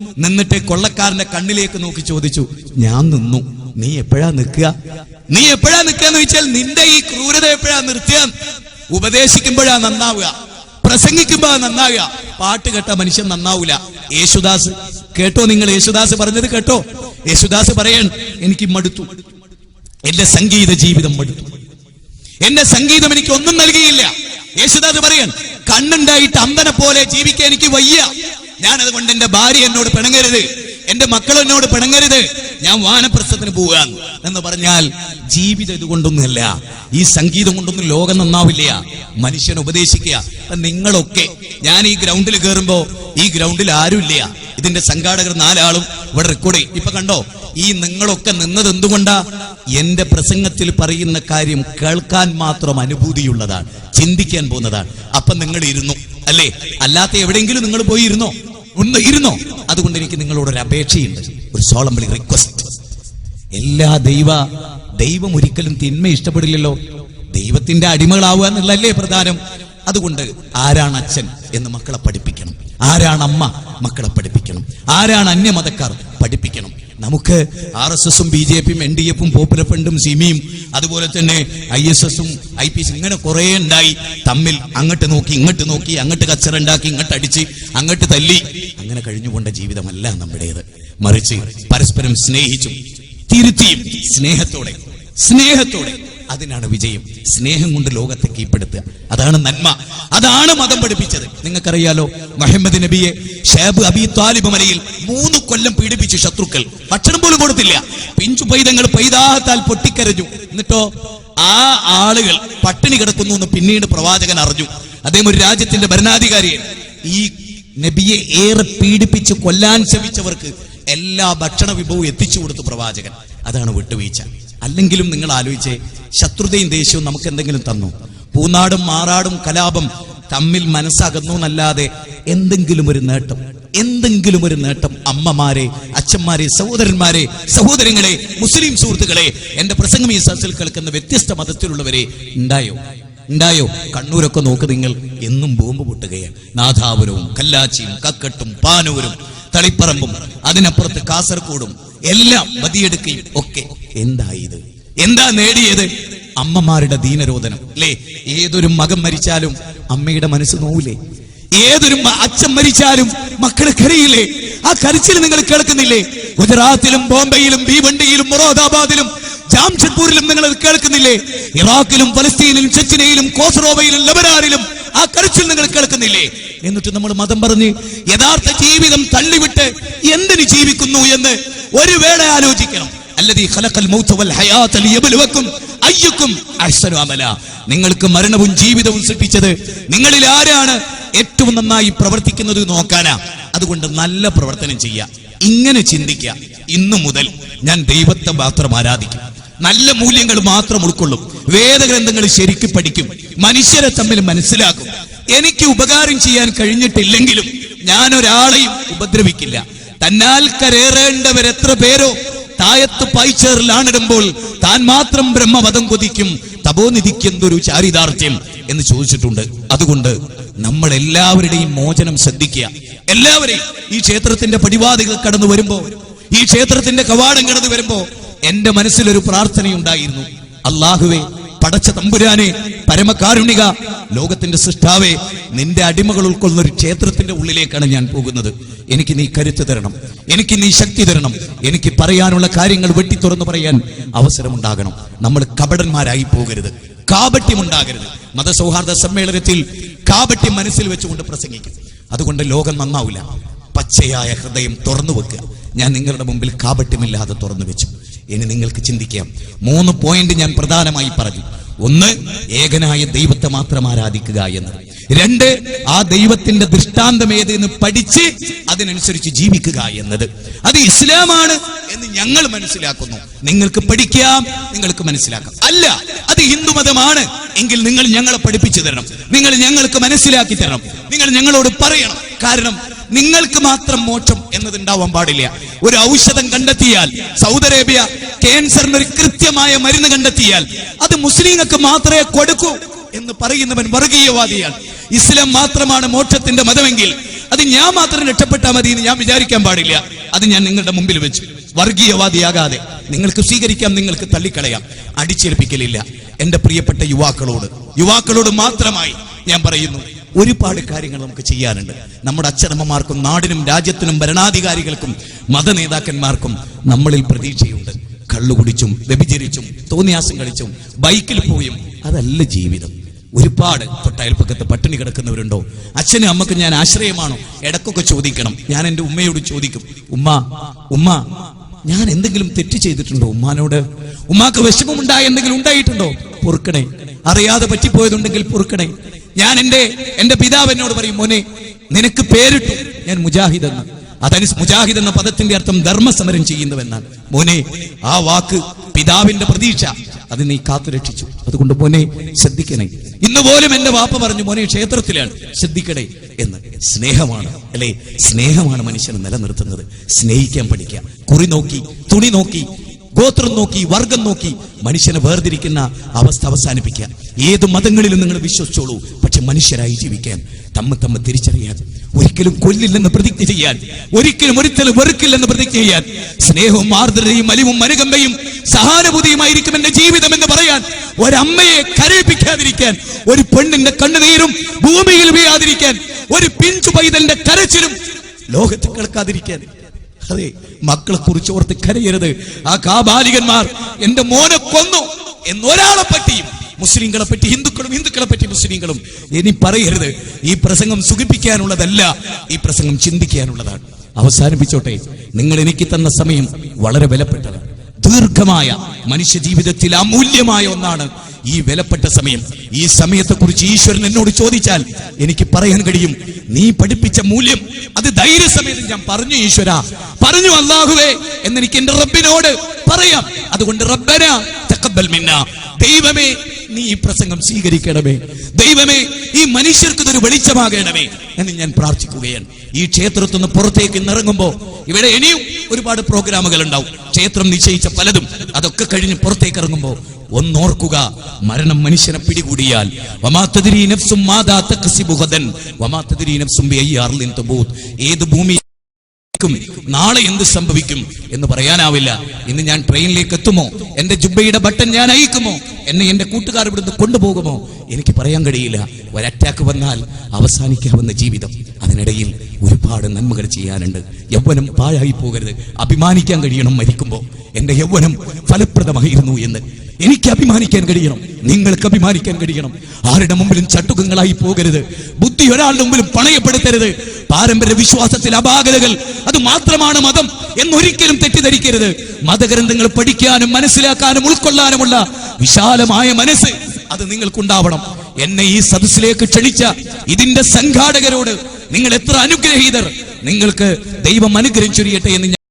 നിന്നിട്ട് കൊള്ളക്കാരന്റെ കണ്ണിലേക്ക് നോക്കി ചോദിച്ചു, ഞാൻ നിന്നു, നീ എപ്പോഴാ നിൽക്കുക? നീ എപ്പോഴാ നിൽക്കാന്ന് ചോദിച്ചാൽ നിന്റെ ഈ ക്രൂരത എപ്പോഴാ നിർത്തുക? ഉപദേശിക്കുമ്പോഴാ നന്നാവുക, പ്രസംഗിക്കുമ്പോ നന്നാവുക, പാട്ട് കേട്ട മനുഷ്യൻ നന്നാവൂല. യേശുദാസ് കേട്ടോ? നിങ്ങൾ യേശുദാസ് പറഞ്ഞത് കേട്ടോ? യേശുദാസ് പറയാൻ, എനിക്ക് മടുത്തു, എന്റെ സംഗീത ജീവിതം മടുത്തു, എന്റെ സംഗീതം എനിക്ക് ഒന്നും നൽകിയില്ല. യേശുദാസ് പറയാൻ, കണ്ണുണ്ടായിട്ട് അന്ധനെ പോലെ ജീവിക്കാൻ എനിക്ക് വയ്യ, ഞാനതുകൊണ്ട് എന്റെ ഭാര്യ എന്നോട് പിണങ്ങരുത്, എന്റെ മക്കൾ എന്നോട് പിണങ്ങരുത്, ഞാൻ വാനപ്രസ്ഥത്തിന് പോവുകയാണ് എന്ന് പറഞ്ഞാൽ ജീവിതം ഇതുകൊണ്ടൊന്നുമല്ല, ഈ സംഗീതം കൊണ്ടൊന്നും ലോകം നന്നാവില്ല. മനുഷ്യൻ ഉപദേശിക്കുക. നിങ്ങളൊക്കെ, ഞാൻ ഈ ഗ്രൗണ്ടിൽ കയറുമ്പോ ഈ ഗ്രൗണ്ടിൽ ആരുമില്ല, ഇതിന്റെ സംഘാടകർ 4 ആളും ഇവിടെ റെക്കോർഡ് ചെയ്യും. ഇപ്പൊ കണ്ടോ, ഈ നിങ്ങളൊക്കെ നിന്നത് എന്തുകൊണ്ടാ? എന്റെ പ്രസംഗത്തിൽ പറയുന്ന കാര്യം കേൾക്കാൻ മാത്രം അനുഭൂതിയുള്ളതാണ്, ചിന്തിക്കാൻ പോകുന്നതാണ്. അപ്പൊ നിങ്ങൾ ഇരുന്നു അല്ലേ? അല്ലാത്ത എവിടെയെങ്കിലും നിങ്ങൾ പോയി ഇരുന്നോ? ഇരുന്നോ? അതുകൊണ്ട് എനിക്ക് നിങ്ങളോടൊരു അപേക്ഷയുണ്ട്, ഒരു സോളംബിളി റിക്വസ്റ്റ്. ദൈവം ഒരിക്കലും തിന്മ ഇഷ്ടപ്പെടില്ലല്ലോ. ദൈവത്തിന്റെ അടിമകളാവുക എന്നുള്ളതല്ലേ പ്രധാനം. അതുകൊണ്ട് ആരാണ് അച്ഛൻ എന്ന് മക്കളെ പഠിപ്പിക്കണം, ആരാണ് അമ്മ മക്കളെ പഠിപ്പിക്കണം, ആരാണ് അന്യമതക്കാർ പഠിപ്പിക്കണം. നമുക്ക് RSSും BJPയും NDFും പോപ്പുലർ ഫ്രണ്ടും സിമിയും അതുപോലെ തന്നെ ISSും IPC ഇങ്ങനെ കുറെ ഉണ്ടായി. തമ്മിൽ അങ്ങോട്ട് നോക്കി ഇങ്ങോട്ട് നോക്കി, അങ്ങോട്ട് കച്ചറുണ്ടാക്കി, ഇങ്ങോട്ട് അടിച്ച്, അങ്ങോട്ട് തല്ലി, അങ്ങനെ കഴിഞ്ഞുകൊണ്ട ജീവിതമല്ല നമ്മുടേത്. മറിച്ച് പരസ്പരം സ്നേഹിച്ചും തിരുത്തിയും സ്നേഹത്തോടെ അതിനാണ് വിജയം. സ്നേഹം കൊണ്ട് ലോകത്തെ കീഴ്പ്പെടുത്തുക, അതാണ് നന്മ, അതാണ് മതം പഠിപ്പിച്ചത്. നിങ്ങൾക്കറിയാലോ, മുഹമ്മദ് നബിയെ ഷേബ് അബി താലിബ് മലയിൽ 3 കൊല്ലം പീഡിപ്പിച്ചു ശത്രുക്കൾ. ഭക്ഷണം പോലും കൊടുത്തില്ല. പിഞ്ചു പൈതങ്ങൾ പൈതാഹത്താൽ പൊട്ടിക്കരഞ്ഞു. എന്നിട്ടോ ആ ആളുകൾ പട്ടിണി കിടക്കുന്നു എന്ന് പിന്നീട് പ്രവാചകൻ അറിഞ്ഞു. അദ്ദേഹം ഒരു രാജ്യത്തിന്റെ ഭരണാധികാരിയാണ്. ഈ നബിയെ ഏറെ പീഡിപ്പിച്ച് കൊല്ലാൻ ശ്രമിച്ചവർക്ക് എല്ലാ ഭക്ഷണ വിഭവവും എത്തിച്ചു കൊടുത്തു പ്രവാചകൻ. അതാണ് വിട്ടുവീഴ്ച. അല്ലെങ്കിലും നിങ്ങൾ ആലോചിച്ചേ, ശത്രുതയും ദേഷ്യവും നമുക്ക് എന്തെങ്കിലും തന്നു? പൂനാടും മാറാടും കലാപം തമ്മിൽ മനസ്സകന്നു എന്നല്ലാതെ എന്തെങ്കിലും ഒരു നേട്ടം അമ്മമാരെ, അച്ഛന്മാരെ, സഹോദരന്മാരെ, സഹോദരങ്ങളെ, മുസ്ലിം സുഹൃത്തുക്കളെ, എന്റെ പ്രസംഗം ഈ സദസ്സിൽ കേൾക്കുന്ന വ്യത്യസ്ത മതത്തിലുള്ളവരെ ഉണ്ടായോ? കണ്ണൂരൊക്കെ നോക്ക് നിങ്ങൾ, എന്നും ബോംബ് പൊട്ടുകയാണ്. നാദാപുരവും കല്ലാച്ചിയും കക്കട്ടും പാനൂരും തളിപ്പറമ്പും അതിനപ്പുറത്ത് കാസർഗോഡും എല്ലാം മതിയെടുക്കുകയും ഒക്കെ. എന്താ നേടിയത്? അമ്മമാരുടെ ദീനരോധനം അല്ലേ? ഏതൊരു മകൻ മരിച്ചാലും അമ്മയുടെ മനസ്സ് നോവില്ലേ? ഏതൊരു അച്ഛൻ മരിച്ചാലും മക്കളെ കരയില്ലേ? ആ കരച്ചിൽ നിങ്ങൾ കേൾക്കുന്നില്ലേ? ഗുജറാത്തിലും ബോംബെയിലും ഭീവണ്ടിയിലും മൊറാദാബാദിലും ജാംഷഡ്പൂരിലും നിങ്ങൾ കേൾക്കുന്നില്ലേ? ഇറാഖിലും ഫലസ്തീനിലും ചെച്ചനയിലും കോസറോവയിലും ലബനാനിലും ആ കരച്ചിൽ നിങ്ങൾ കേൾക്കുന്നില്ലേ? എന്നിട്ട് നമ്മൾ മതം പറഞ്ഞ് യഥാർത്ഥ ജീവിതം തള്ളിവിട്ട് എന്തിന് ജീവിക്കുന്നു എന്ന് ഒരു വേള ആലോചിക്കണം. അല്ലദീ ഖലഖൽ മൗത വൽ ഹയാത ലിയബ്ലുവക്കും അയ്യുക്കും അഹ്സനു അമല. നിങ്ങൾക്ക് മരണവും ജീവിതവും സൃഷ്ടിച്ചത് നിങ്ങളിൽ ആരാണ് ഏറ്റവും നന്നായി പ്രവർത്തിക്കുന്നത് നോക്കാനാ. അതുകൊണ്ട് നല്ല പ്രവർത്തനം ചെയ്യുക, ഇങ്ങനെ ചിന്തിക്കുക. ഇന്നു മുതൽ ഞാൻ ദൈവത്തെ മാത്രം ആരാധിക്കും, നല്ല മൂല്യങ്ങൾ മാത്രം ഉൾക്കൊള്ളും, വേദഗ്രന്ഥങ്ങൾ ശരിക്കും പഠിക്കും, മനുഷ്യരെ തമ്മിൽ മനസ്സിലാക്കും. എനിക്ക് ഉപകാരം ചെയ്യാൻ കഴിഞ്ഞിട്ടില്ലെങ്കിലും ഞാൻ ഒരാളെയും ഉപദ്രവിക്കില്ല. തന്നാൽ കരേറേണ്ടവരെത്ര പേരോ തായത്ത് പായ്ച്ചേറിലാണിടുമ്പോൾ താൻ മാത്രം ബ്രഹ്മപദം കൊതിക്കും, തപോനിധിക്കെന്തൊരു ചാരിതാർത്ഥ്യം എന്ന് ചോദിച്ചിട്ടുണ്ട്. അതുകൊണ്ട് നമ്മൾ എല്ലാവരുടെയും മോചനം ശ്രദ്ധിക്കുക. എല്ലാവരെയും ഈ ക്ഷേത്രത്തിന്റെ പടിവാതികൾ കടന്നു വരുമ്പോ, ഈ ക്ഷേത്രത്തിന്റെ കവാടം കടന്നു വരുമ്പോ എന്റെ മനസ്സിലൊരു പ്രാർത്ഥനയുണ്ടായിരുന്നു. അല്ലാഹുവേ, പടച്ച തമ്പുരാനെ, പരമകാരുണിക, ലോകത്തിന്റെ സൃഷ്ടാവേ, നിന്റെ അടിമകൾ ഉൾക്കൊള്ളുന്ന ഒരു ക്ഷേത്രത്തിന്റെ ഉള്ളിലേക്കാണ് ഞാൻ പോകുന്നത്. എനിക്ക് നീ കരുത്ത് തരണം, എനിക്ക് നീ ശക്തി തരണം, എനിക്ക് പറയാനുള്ള കാര്യങ്ങൾ വെട്ടി തുറന്നു പറയാൻ അവസരമുണ്ടാകണം. നമ്മൾ കപടന്മാരായി പോകരുത്, കാപട്യമുണ്ടാകരുത്. മതസൗഹാർദ്ദ സമ്മേളനത്തിൽ കാപട്യം മനസ്സിൽ വെച്ചുകൊണ്ട് പ്രസംഗിക്കും. അതുകൊണ്ട് ലോകം നന്നാവില്ല. പച്ചയായ ഹൃദയം തുറന്നു വെക്കുക. ഞാൻ നിങ്ങളുടെ മുമ്പിൽ കാപട്യമില്ലാതെ തുറന്നു വെച്ചു. ഇനി നിങ്ങൾക്ക് ചിന്തിക്കാം. 3 പോയിന്റ് ഞാൻ പ്രധാനമായി പറഞ്ഞു. 1, ഏകനായ ദൈവത്തെ മാത്രം ആരാധിക്കുക എന്നത്. 2, ആ ദൈവത്തിന്റെ ദൃഷ്ടാന്തം ഏതെന്ന് പഠിച്ച് അതിനനുസരിച്ച് ജീവിക്കുക എന്നത്. അത് ഇസ്ലാമാണ് എന്ന് ഞങ്ങൾ മനസ്സിലാക്കുന്നു. നിങ്ങൾക്ക് പഠിക്കാം, നിങ്ങൾക്ക് മനസ്സിലാക്കാം. അല്ല, അത് ഹിന്ദുമതമാണ് എങ്കിൽ നിങ്ങൾ ഞങ്ങളെ പഠിപ്പിച്ചു തരണം, നിങ്ങൾ ഞങ്ങൾക്ക് മനസ്സിലാക്കി തരണം, നിങ്ങൾ ഞങ്ങളോട് പറയണം. കാരണം നിങ്ങൾക്ക് മാത്രം മോക്ഷം എന്നതുണ്ടാവാൻ പാടില്ല. ഒരു ഔഷധം കണ്ടെത്തിയാൽ, സൗദി അറേബ്യ ക്യാൻസറിന് ഒരു കൃത്യമായ മരുന്ന് കണ്ടെത്തിയാൽ അത് മുസ്ലിങ്ങൾക്ക് മാത്രമേ കൊടുക്കൂ എന്ന് പറയുന്നവൻ വർഗീയവാദിയാണ്. ഇസ്ലാം മാത്രമാണ് മോക്ഷത്തിന്റെ മതമെങ്കിൽ അത് ഞാൻ മാത്രം രക്ഷപ്പെട്ടാൽ മതി എന്ന് ഞാൻ വിചാരിക്കാൻ പാടില്ല. അത് ഞാൻ നിങ്ങളുടെ മുമ്പിൽ വെച്ചു. വർഗീയവാദിയാകാതെ നിങ്ങൾക്ക് സ്വീകരിക്കാം, നിങ്ങൾക്ക് തള്ളിക്കളയാം. അടിച്ചേൽപ്പിക്കലില്ല. എന്റെ പ്രിയപ്പെട്ട യുവാക്കളോട് മാത്രമായി ഞാൻ പറയുന്നു, ഒരുപാട് കാര്യങ്ങൾ നമുക്ക് ചെയ്യാനുണ്ട്. നമ്മുടെ അച്ഛനമ്മമാർക്കും നാടിനും രാജ്യത്തിനും ഭരണാധികാരികൾക്കും മത നേതാക്കന്മാർക്കും നമ്മളിൽ പ്രതീക്ഷയുണ്ട്. കള്ളുകുടിച്ചും വ്യഭിചരിച്ചും തോന്നിയാസം കളിച്ചും ബൈക്കിൽ പോയും അതല്ല ജീവിതം. ഒരുപാട് തൊട്ടയൽപ്പക്കത്ത് പട്ടിണി കിടക്കുന്നവരുണ്ടോ? അച്ഛനും അമ്മക്കും ഞാൻ ആശ്രയമാണോ? ഇടക്കൊക്കെ ചോദിക്കണം. ഞാൻ എൻ്റെ ഉമ്മയോട് ചോദിക്കും, ഉമ്മ ഞാൻ എന്തെങ്കിലും തെറ്റ് ചെയ്തിട്ടുണ്ടോ? ഉമ്മാനോട് ഉമ്മാക്ക് വിഷമമുണ്ടായ എന്തെങ്കിലും ഉണ്ടായിട്ടുണ്ടോ? പൊറുക്കണേ. അറിയാതെ പറ്റിപ്പോയതുണ്ടെങ്കിൽ പൊറുക്കണേ. ഞാൻ എന്റെ പിതാവ് എന്നോട് പറയും, മോനെ നിനക്ക് പേരിട്ടു ഞാൻ മുജാഹിദ് എന്ന്. മുജാഹിദ് എന്ന പദത്തിന്റെ അർത്ഥം ധർമ്മസമരം ചെയ്യുന്നവെന്നാണ്. മോനെ, ആ വാക്ക് പിതാവിന്റെ പ്രതീക്ഷ അത് നീ കാത്തുരക്ഷിച്ചു. അതുകൊണ്ട് മോനെ ശ്രദ്ധിക്കണേ. ഇന്ന് പോലും എന്റെ വാപ്പ പറഞ്ഞു, മോനെ ക്ഷേത്രത്തിലാണ്, ശ്രദ്ധിക്കണേ എന്ന്. സ്നേഹമാണ് അല്ലെ? സ്നേഹമാണ് മനുഷ്യനെ നിലനിർത്തുന്നത്. സ്നേഹിക്കാൻ പഠിക്കുക. കുറി നോക്കി, തുണി നോക്കി, ഗോത്രം നോക്കി, വർഗം നോക്കി മനുഷ്യനെ വേർതിരിക്കുന്ന അവസ്ഥ അവസാനിപ്പിക്കുക. ഏത് മതങ്ങളിലും നിങ്ങൾ വിശ്വസിച്ചോളൂ, പക്ഷെ മനുഷ്യരായി ജീവിക്കാൻ, തമ്മ തിരിച്ചറിയാൻ, ഒരിക്കലും കൊല്ലില്ലെന്ന് പ്രതിജ്ഞ ചെയ്യാൻ, ഒരിക്കലും വെറുക്കില്ലെന്ന് പ്രതിജ്ഞ ചെയ്യാൻ, സ്നേഹവും ആർദ്രതയും അലിവും അനുകമ്പയും സഹാനുഭൂതിയുമായിരിക്കും എന്റെ ജീവിതം എന്ന് പറയാൻ, ഒരമ്മയെ കരയിപ്പിക്കാതിരിക്കാൻ, ഒരു പെണ്ണിന്റെ കണ്ണുനീരും ഭൂമിയിൽ വീഴാതിരിക്കാൻ, ഒരു പിഞ്ചു പൈതലിന്റെ കരച്ചിലും ലോകത്ത് കേൾക്കാതിരിക്കാൻ. അതെ, മക്കളെ കുറിച്ച് ഓർത്ത് കരയരുത്. ആ കാബാലികന്മാർ എന്റെ മോനെ കൊന്നു എന്നൊരാളെ പറ്റിയും, മുസ്ലിങ്ങളെ പറ്റി ഹിന്ദുക്കളെ പറ്റി മുസ്ലിങ്ങളും ഇനി പറയരുത്. ഈ പ്രസംഗം സുഖിപ്പിക്കാനുള്ളതല്ല, ഈ പ്രസംഗം ചിന്തിക്കാനുള്ളതാണ്. അവസാനിപ്പിച്ചോട്ടെ. നിങ്ങൾ എനിക്ക് തന്ന സമയം വളരെ വിലപ്പെട്ടതാണ്. ദീർഘമായ മനുഷ്യ ജീവിതത്തിൽ അമൂല്യമായ ഒന്നാണ് ഈ വിലപ്പെട്ട സമയം. ഈ സമയത്തെക്കുറിച്ച് ഈശ്വരൻ എന്നോട് ചോദിച്ചാൽ എനിക്ക് പറയാൻ കഴിയും, നീ പഠിപ്പിച്ച മൂല്യം അത് ധൈര്യസമേതം ഞാൻ പറഞ്ഞു ഈശ്വര, പറഞ്ഞു അല്ലാഹുവേ എന്നെനിക്ക് എന്റെ റബ്ബിനോട് പറയാം. അതുകൊണ്ട് റബ്ബനാ തഖബ്ബൽ മിന്നാ, ദൈവമേ നീ ഈ പ്രസംഗം സ്വീകരിക്കണമേ, ദൈവമേ ഈ മനുഷ്യർക്ക് ഇതൊരു വെളിച്ചമാകണമേ എന്ന് ഞാൻ പ്രാർത്ഥിക്കുകയാണ്. ഈ ക്ഷേത്രത്തിൽ നിന്ന് പുറത്തേക്ക് ഇറങ്ങുമ്പോ ഇവിടെ ഇനിയും ഒരുപാട് പ്രോഗ്രാമുകൾ ഉണ്ടാവും. ക്ഷേത്രം നിശ്ചയിച്ച പലതും, അതൊക്കെ കഴിഞ്ഞ് പുറത്തേക്ക് ഇറങ്ങുമ്പോ ഒന്നോർക്കുക, മരണം മനുഷ്യനെ പിടികൂടിയാൽ ഏത് ഭൂമി നാളെ എന്ത് സംഭവിക്കും എന്ന് പറയാനാവില്ല. ഇന്ന് ഞാൻ ട്രെയിനിലേക്ക് എത്തുമോ, എന്റെ ജുബയുടെ ബട്ടൺ ഞാൻ അയക്കുമോ, എന്നെ എന്റെ കൂട്ടുകാർ ഇവിടുന്ന് കൊണ്ടുപോകുമോ, എനിക്ക് പറയാൻ കഴിയില്ല. ഒരു അറ്റാക്ക് വന്നാൽ അവസാനിക്കാവുന്ന ജീവിതം. അതിനിടയിൽ ഒരുപാട് നന്മകൾ ചെയ്യാനുണ്ട്. യൗവനം പാഴായി പോകരുത്. അഭിമാനിക്കാൻ കഴിയണം മരിക്കുമ്പോ, എന്റെ യൗവനം ഫലപ്രദമായിരുന്നു എന്ന് എനിക്ക് അഭിമാനിക്കാൻ കഴിയണം. നിങ്ങൾക്ക് അഭിമാനിക്കാൻ കഴിയണം. ആരുടെ മുമ്പിലും ചട്ടുകങ്ങളായി പോകരുത്. ബുദ്ധി ഒരാളുടെ മുമ്പിലും പണയപ്പെടുത്തരുത്. പാരമ്പര്യ വിശ്വാസത്തിൽ അപാകതകൾ അത് മാത്രമാണ് മതം എന്നൊരിക്കലും തെറ്റിദ്ധരിക്കരുത്. മതഗ്രന്ഥങ്ങൾ പഠിക്കാനും മനസ്സിലാക്കാനും ഉൾക്കൊള്ളാനുമുള്ള വിശാലമായ മനസ്സ് അത് നിങ്ങൾക്കുണ്ടാവണം. എന്നെ ഈ സദസ്സിലേക്ക് ക്ഷണിച്ച ഇതിന്റെ സംഘാടകരോട് നിങ്ങൾ എത്ര അനുഗ്രഹീതർ. നിങ്ങൾക്ക് ദൈവം അനുഗ്രഹം ചൊരിയട്ടെ എന്ന്